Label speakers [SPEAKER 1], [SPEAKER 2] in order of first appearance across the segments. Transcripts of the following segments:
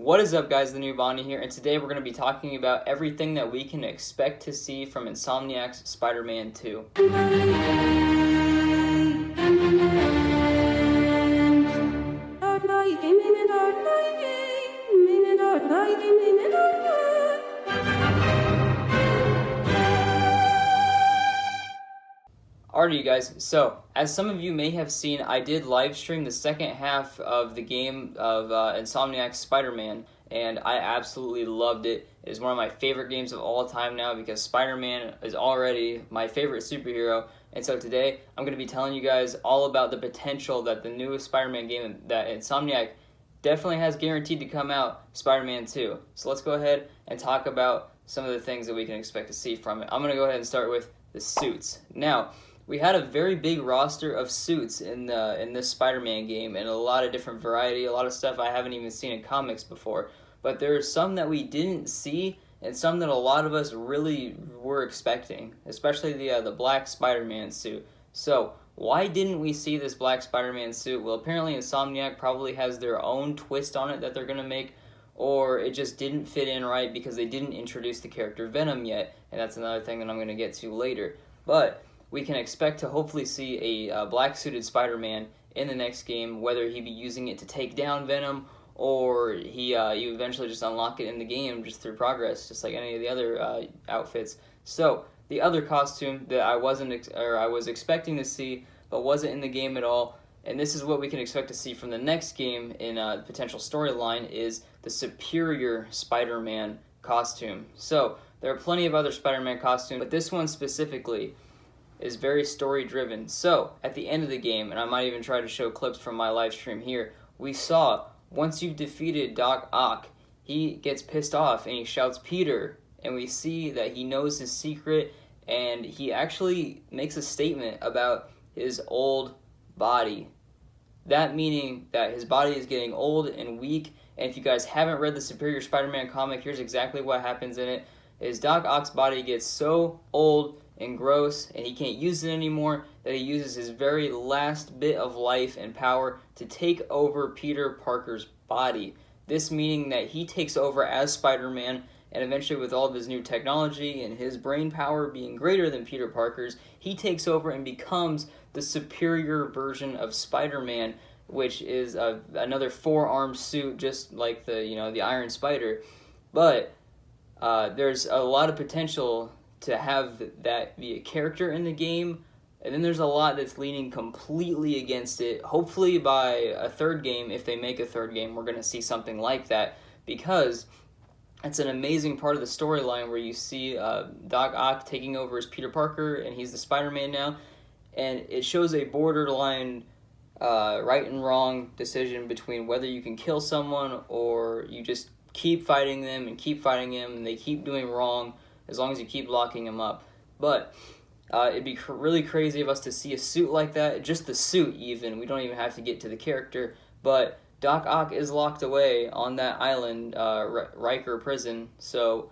[SPEAKER 1] What is up, guys? The new Bonnie here, and today we're going to be talking about everything that we can expect to see from Insomniac's Spider-Man 2. Alright, you guys, so as some of you may have seen, I did live stream the second half of the game of Insomniac's Spider-Man, and I absolutely loved it. It is one of my favorite games of all time now because Spider-Man is already my favorite superhero. And so today I'm going to be telling you guys all about the potential that the newest Spider-Man game that Insomniac definitely has guaranteed to come out, Spider-Man 2. So let's go ahead and talk about some of the things that we can expect to see from it. I'm going to go ahead and start with the suits. Now, we had a very big roster of suits in this Spider-Man game, and a lot of different variety, a lot of stuff I haven't even seen in comics before. But there are some that we didn't see, and some that a lot of us really were expecting, especially the black Spider-Man suit. So why didn't we see this black Spider-Man suit? Well, apparently Insomniac probably has their own twist on it that they're going to make, or it just didn't fit in right because they didn't introduce the character Venom yet, and that's another thing that I'm going to get to later. But we can expect to hopefully see a black-suited Spider-Man in the next game, whether he be using it to take down Venom, or you eventually just unlock it in the game just through progress, just like any of the other outfits. So the other costume that I was expecting to see, but wasn't in the game at all, and this is what we can expect to see from the next game in the potential storyline, is the Superior Spider-Man costume. So there are plenty of other Spider-Man costumes, but this one specifically is very story driven. So at the end of the game, and I might even try to show clips from my live stream here, we saw once you've defeated Doc Ock, he gets pissed off and he shouts Peter, and we see that he knows his secret, and he actually makes a statement about his old body. That meaning that his body is getting old and weak. And if you guys haven't read the Superior Spider-Man comic, here's exactly what happens in it. Is Doc Ock's body gets so old and gross and he can't use it anymore that he uses his very last bit of life and power to take over Peter Parker's body. This meaning that he takes over as Spider-Man, and eventually with all of his new technology and his brain power being greater than Peter Parker's, he takes over and becomes the superior version of Spider-Man, which is another four-armed suit just like the Iron Spider. But there's a lot of potential to have that be a character in the game, and then there's a lot that's leaning completely against it. Hopefully by a third game, if they make a third game, we're going to see something like that, because it's an amazing part of the storyline where you see Doc Ock taking over as Peter Parker, and he's the Spider-Man now, and it shows a borderline right and wrong decision between whether you can kill someone or you just keep fighting them and keep fighting them, and they keep doing wrong as long as you keep locking them up. But it'd be really crazy of us to see a suit like that, just the suit even. We don't even have to get to the character. But Doc Ock is locked away on that island, Riker prison, so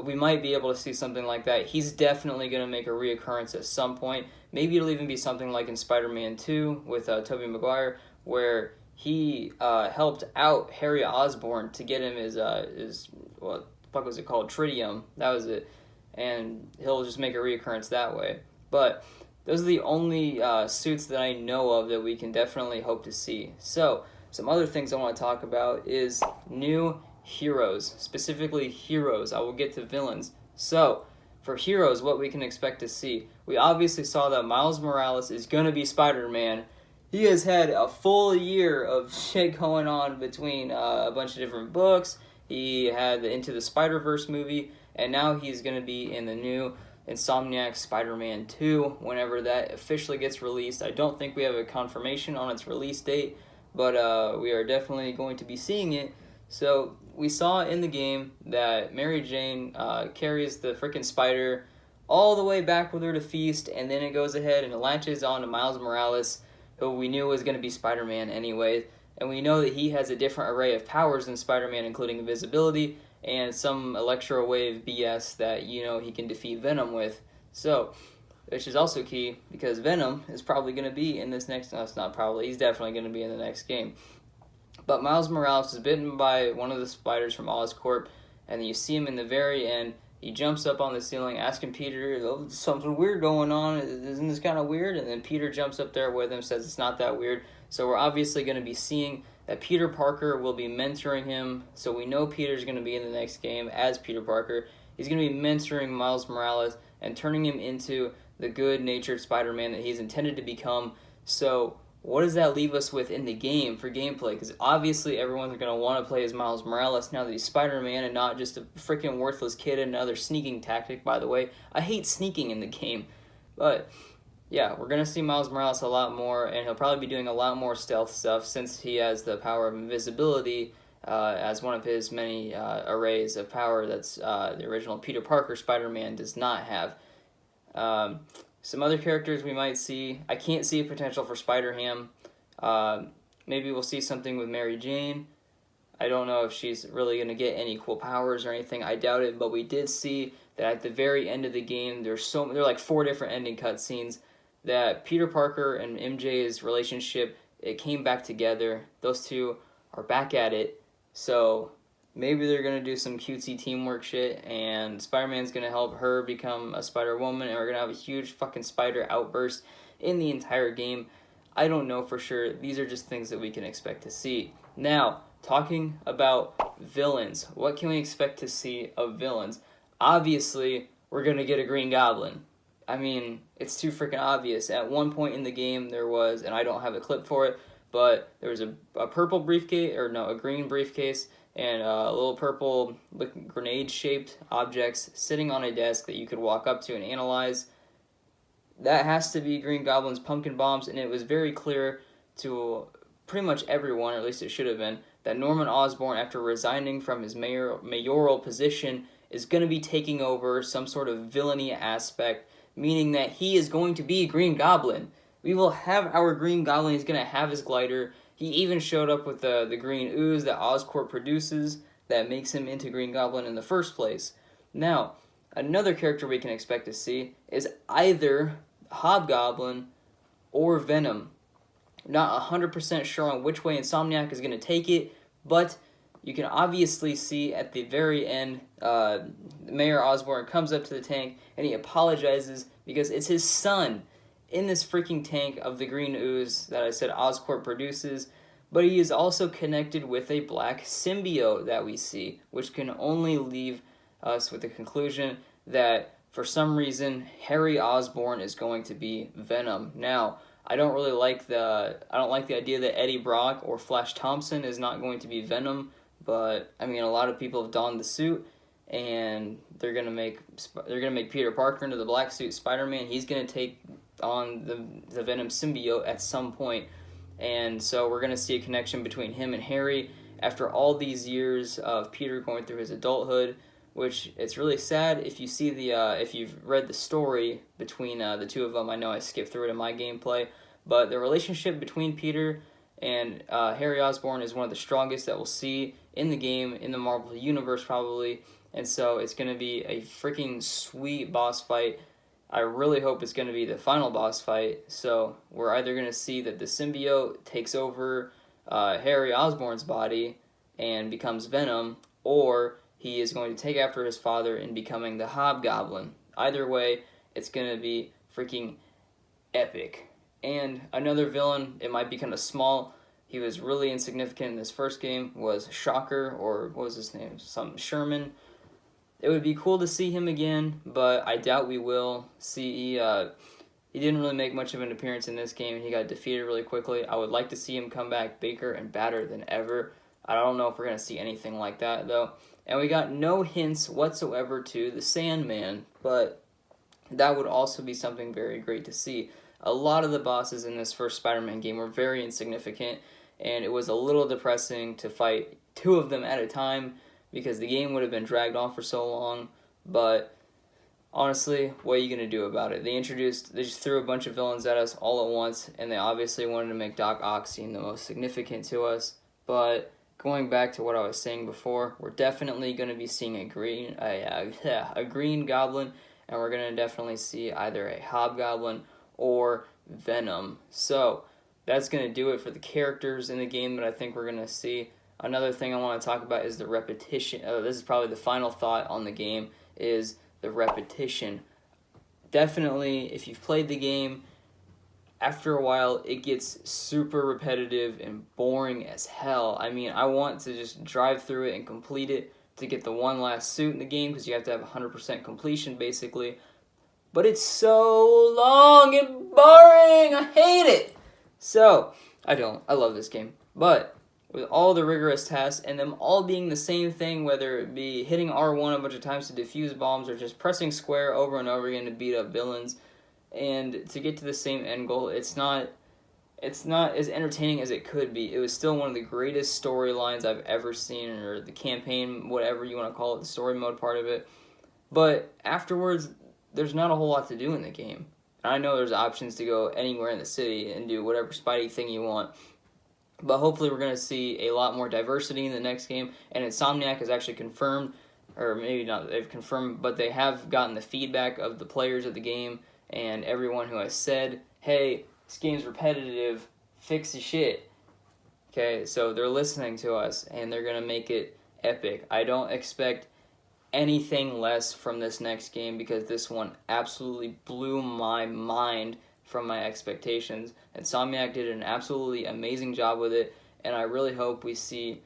[SPEAKER 1] we might be able to see something like that. He's definitely going to make a reoccurrence at some point. Maybe it'll even be something like in Spider-Man 2 with Tobey Maguire, where he helped out Harry Osborn to get him his what the fuck was it called? Tritium. That was it. And he'll just make a reoccurrence that way. But those are the only suits that I know of that we can definitely hope to see. So some other things I want to talk about is new heroes, specifically heroes. I will get to villains. So for heroes, what we can expect to see. We obviously saw that Miles Morales is going to be Spider-Man. He has had a full year of shit going on between a bunch of different books. He had the Into the Spider-Verse movie, and now he's going to be in the new Insomniac Spider-Man 2 whenever that officially gets released. I don't think we have a confirmation on its release date, but we are definitely going to be seeing it. So we saw in the game that Mary Jane carries the frickin' spider all the way back with her to Feast, and then it goes ahead and it latches on to Miles Morales, who we knew was going to be Spider-Man anyway. And we know that he has a different array of powers than Spider-Man, including invisibility and some Electro Wave BS that he can defeat Venom with. So, which is also key because Venom is probably going to be in this next. No, it's not probably. He's definitely going to be in the next game. But Miles Morales is bitten by one of the spiders from Oscorp, and then you see him in the very end. He jumps up on the ceiling, asking Peter, "Oh, something weird going on. Isn't this kind of weird?" And then Peter jumps up there with him, says it's not that weird. So we're obviously going to be seeing that Peter Parker will be mentoring him. So we know Peter's going to be in the next game as Peter Parker. He's going to be mentoring Miles Morales and turning him into the good-natured Spider-Man that he's intended to become. So what does that leave us with in the game for gameplay? Because obviously everyone's going to want to play as Miles Morales now that he's Spider-Man and not just a freaking worthless kid and another sneaking tactic, by the way. I hate sneaking in the game. But yeah, we're going to see Miles Morales a lot more, and he'll probably be doing a lot more stealth stuff since he has the power of invisibility as one of his many arrays of power that's the original Peter Parker Spider-Man does not have. Some other characters we might see. I can't see a potential for Spider-Ham. Maybe we'll see something with Mary Jane. I don't know if she's really going to get any cool powers or anything. I doubt it, but we did see that at the very end of the game, there are like 4 different ending cutscenes that Peter Parker and MJ's relationship, it came back together. Those two are back at it. So maybe they're going to do some cutesy teamwork shit, and Spider-Man's going to help her become a Spider-Woman, and we're going to have a huge fucking spider outburst in the entire game. I don't know for sure. These are just things that we can expect to see. Now, talking about villains. What can we expect to see of villains? Obviously, we're going to get a Green Goblin. I mean, it's too freaking obvious. At one point in the game, there was, and I don't have a clip for it, but there was a purple briefcase, or no, a green briefcase, and little purple grenade-shaped objects sitting on a desk that you could walk up to and analyze. That has to be Green Goblin's pumpkin bombs, and it was very clear to pretty much everyone, or at least it should have been, that Norman Osborn, after resigning from his mayoral position, is going to be taking over some sort of villainy aspect, meaning that he is going to be Green Goblin. We will have our Green Goblin. He's going to have his glider. He even showed up with the green ooze that Oscorp produces that makes him into Green Goblin in the first place. Now, another character we can expect to see is either Hobgoblin or Venom. Not 100% sure on which way Insomniac is going to take it, but you can obviously see at the very end, Mayor Osborn comes up to the tank and he apologizes because it's his son in this freaking tank of the green ooze that I said Oscorp produces, but he is also connected with a black symbiote that we see, which can only leave us with the conclusion that for some reason Harry Osborn is going to be Venom. Now, I don't like the idea that Eddie Brock or Flash Thompson is not going to be Venom, but I mean a lot of people have donned the suit, and they're gonna make Peter Parker into the black suit Spider-Man. He's gonna take on the Venom symbiote at some point, and so we're gonna see a connection between him and Harry after all these years of Peter going through his adulthood. Which it's really sad if you see if you've read the story between the two of them. I know I skipped through it in my gameplay, but the relationship between Peter and Harry Osborn is one of the strongest that we'll see in the game, in the Marvel Universe probably, and so it's going to be a freaking sweet boss fight. I really hope it's going to be the final boss fight, so we're either going to see that the symbiote takes over Harry Osborn's body and becomes Venom, or he is going to take after his father in becoming the Hobgoblin. Either way, it's going to be freaking epic. And another villain, it might be kind of small, he was really insignificant in this first game, was Shocker, or what was his name? Sherman. It would be cool to see him again, but I doubt we will see. He didn't really make much of an appearance in this game, and he got defeated really quickly. I would like to see him come back bigger and badder than ever. I don't know if we're going to see anything like that, though. And we got no hints whatsoever to the Sandman, but that would also be something very great to see. A lot of the bosses in this first Spider-Man game were very insignificant, and it was a little depressing to fight 2 of them at a time because the game would have been dragged on for so long. But honestly, what are you going to do about it? They just threw a bunch of villains at us all at once, and they obviously wanted to make Doc Ock seem the most significant to us. But going back to what I was saying before, we're definitely going to be seeing a Green Goblin, and we're going to definitely see either a Hobgoblin or Venom. So, that's going to do it for the characters in the game that I think we're going to see. Another thing I want to talk about is the repetition. This is probably the final thought on the game, is the repetition. Definitely, if you've played the game, after a while, it gets super repetitive and boring as hell. I mean, I want to just drive through it and complete it to get the one last suit in the game, because you have to have 100% completion, basically. But it's so long and boring! I hate it! So, I love this game. But, with all the rigorous tasks, and them all being the same thing, whether it be hitting R1 a bunch of times to defuse bombs, or just pressing square over and over again to beat up villains, and to get to the same end goal, it's not as entertaining as it could be. It was still one of the greatest storylines I've ever seen, or the campaign, whatever you want to call it, the story mode part of it. But afterwards, there's not a whole lot to do in the game. I know there's options to go anywhere in the city and do whatever Spidey thing you want, but hopefully we're going to see a lot more diversity in the next game, and Insomniac has actually confirmed, or maybe not they've confirmed, but they have gotten the feedback of the players of the game and everyone who has said, hey, this game's repetitive, fix the shit. Okay, so they're listening to us, and they're going to make it epic. I don't expect anything less from this next game, because this one absolutely blew my mind from my expectations. Insomniac did an absolutely amazing job with it, and I really hope we see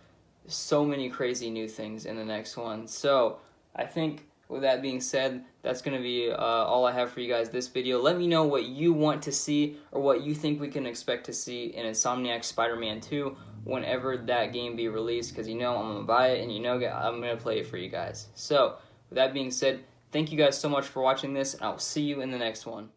[SPEAKER 1] so many crazy new things in the next one. So, I think with that being said, that's going to be all I have for you guys this video. Let me know what you want to see, or what you think we can expect to see in Insomniac Spider-Man 2 whenever that game be released, because you know I'm going to buy it, and you know I'm going to play it for you guys. So, with that being said, thank you guys so much for watching this, and I will see you in the next one.